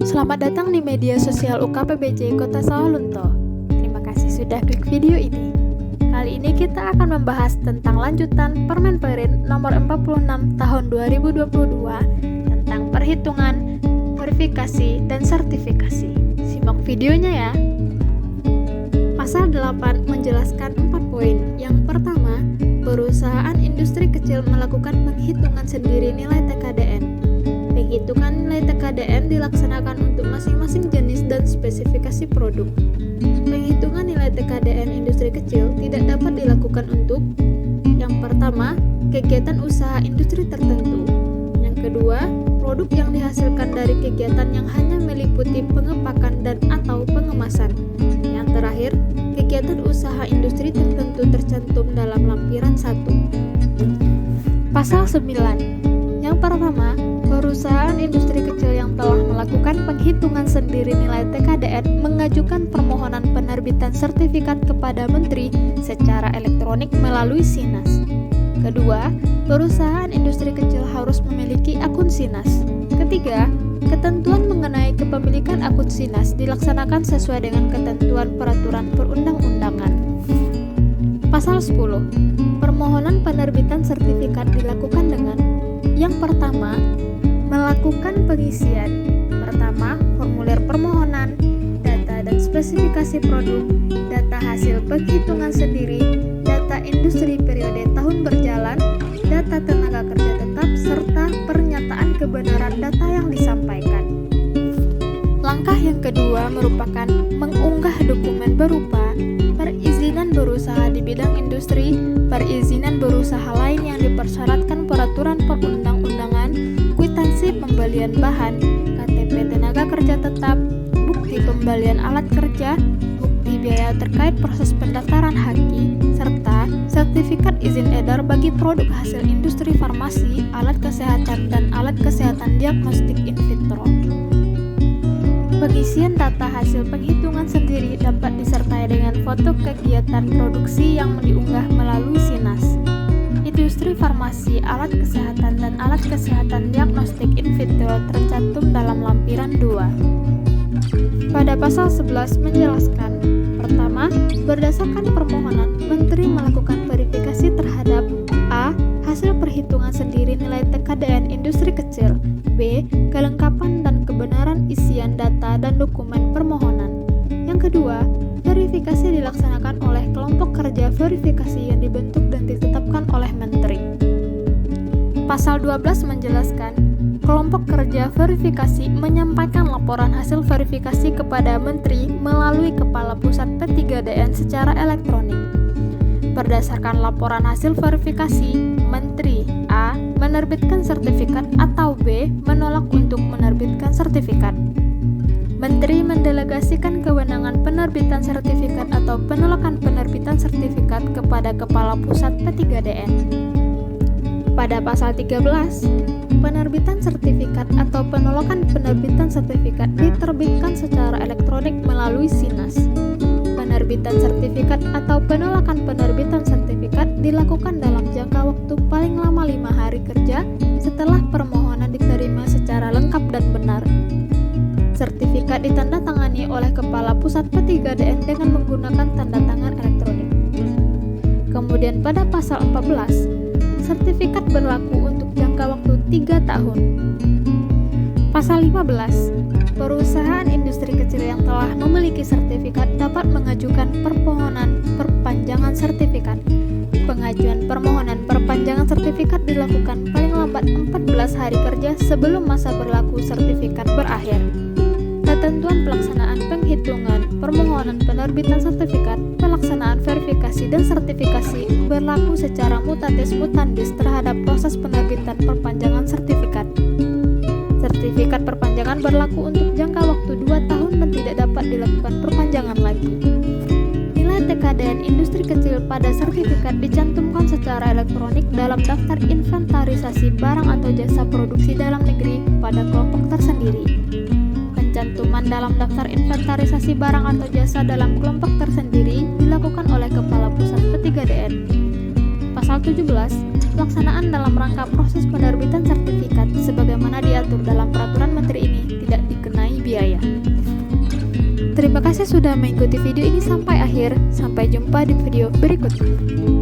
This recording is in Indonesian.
Selamat datang di media sosial UKPBJ Kota Sawalunto. Terima kasih sudah klik video ini. Kali ini kita akan membahas tentang lanjutan Permenperin nomor 46 tahun 2022 tentang perhitungan, verifikasi, dan sertifikasi. Simak videonya ya. Pasal 8 menjelaskan 4 poin. Yang pertama, perusahaan industri kecil melakukan penghitungan sendiri nilai TKDN. Penghitungan nilai TKDN dilaksanakan untuk masing-masing jenis dan spesifikasi produk. Penghitungan nilai TKDN industri kecil tidak dapat dilakukan untuk yang pertama, kegiatan usaha industri tertentu. Yang kedua, produk yang dihasilkan dari kegiatan yang hanya meliputi pengepakan dan atau pengemasan. Yang terakhir, kegiatan usaha industri tertentu tercantum dalam lampiran 1. Pasal 9. Yang pertama, perusahaan industri kecil yang telah melakukan penghitungan sendiri nilai TKDN mengajukan permohonan penerbitan sertifikat kepada Menteri secara elektronik melalui SINAS. Kedua, perusahaan industri kecil harus memiliki akun SINAS. Ketiga, ketentuan mengenai kepemilikan akun SINAS dilaksanakan sesuai dengan ketentuan peraturan perundang-undangan. Pasal 10. Permohonan penerbitan sertifikat dilakukan dengan yang pertama, melakukan pengisian. Pertama, formulir permohonan, data dan spesifikasi produk, data hasil penghitungan sendiri, data industri periode tahun berjalan, data tenaga kerja tetap, serta pernyataan kebenaran data yang disampaikan. Langkah yang kedua merupakan mengunggah dokumen berupa perizinan berusaha di bidang industri, perizinan berusaha lain yang dipersyaratkan peraturan perundang-undangan, kwitansi pembelian bahan, KTP tenaga kerja tetap, bukti pembelian alat kerja, bukti biaya terkait proses pendaftaran haki, serta sertifikat izin edar bagi produk hasil industri farmasi, alat kesehatan, dan alat kesehatan diagnostik in vitro. Pengisian data hasil penghitungan sendiri dapat disertai dengan foto kegiatan produksi yang diunggah melalui SINAS. Industri farmasi, alat kesehatan, dan alat kesehatan diagnostik in vitro tercantum dalam lampiran 2. Pada pasal 11 menjelaskan, pertama, berdasarkan permohonan, Menteri melakukan verifikasi terhadap A. Hasil perhitungan sendiri nilai TKDN industri kecil, B. Kelengkapan dan kebenaran isian data dan dokumen permohonan. Yang kedua, verifikasi dilaksanakan oleh kelompok kerja verifikasi yang dibentuk dan ditetapkan oleh Menteri. Pasal 12 menjelaskan, kelompok kerja verifikasi menyampaikan laporan hasil verifikasi kepada Menteri melalui Kepala Pusat P3DN secara elektronik. Berdasarkan laporan hasil verifikasi, Menteri A. menerbitkan sertifikat atau B. menolak untuk menerbitkan sertifikat. Menteri mendelegasikan kewenangan penerbitan sertifikat atau penolakan penerbitan sertifikat kepada Kepala Pusat P3DN. Pada pasal 13, penerbitan sertifikat atau penolakan penerbitan sertifikat diterbitkan secara elektronik melalui SINAS. Penerbitan sertifikat atau penolakan penerbitan sertifikat dilakukan dalam jangka waktu paling lama 5 hari kerja setelah permohonan diterima secara lengkap dan benar. Sertifikat ditandatangani oleh Kepala Pusat P3DN dengan menggunakan tanda tangan elektronik. Kemudian pada pasal 14, sertifikat berlaku untuk jangka waktu 3 tahun. Pasal 15, perusahaan industri kecil yang telah memiliki sertifikat dapat mengajukan permohonan perpanjangan sertifikat. Pengajuan permohonan perpanjangan sertifikat dilakukan paling lambat 14 hari kerja sebelum masa berlaku sertifikat berakhir. Ketentuan pelaksanaan penghitungan, permohonan penerbitan sertifikat, pelaksanaan verifikasi dan sertifikasi berlaku secara mutatis mutandis terhadap proses penerbitan perpanjangan sertifikat. Sertifikat perpanjangan berlaku untuk jangka waktu 2 tahun dan tidak dapat dilakukan perpanjangan lagi. Nilai TKDN industri kecil pada sertifikat dicantumkan secara elektronik dalam daftar inventarisasi barang atau jasa produksi dalam negeri pada kelompok tersendiri. Pencantuman dalam daftar inventarisasi barang atau jasa dalam kelompok tersendiri dilakukan oleh Kepala Pusat P3DN. Pasal 17, pelaksanaan dalam rangka proses penerbitan sertifikat sebagaimana diatur dalam peraturan Menteri ini tidak dikenai biaya. Terima kasih sudah mengikuti video ini sampai akhir. Sampai jumpa di video berikutnya.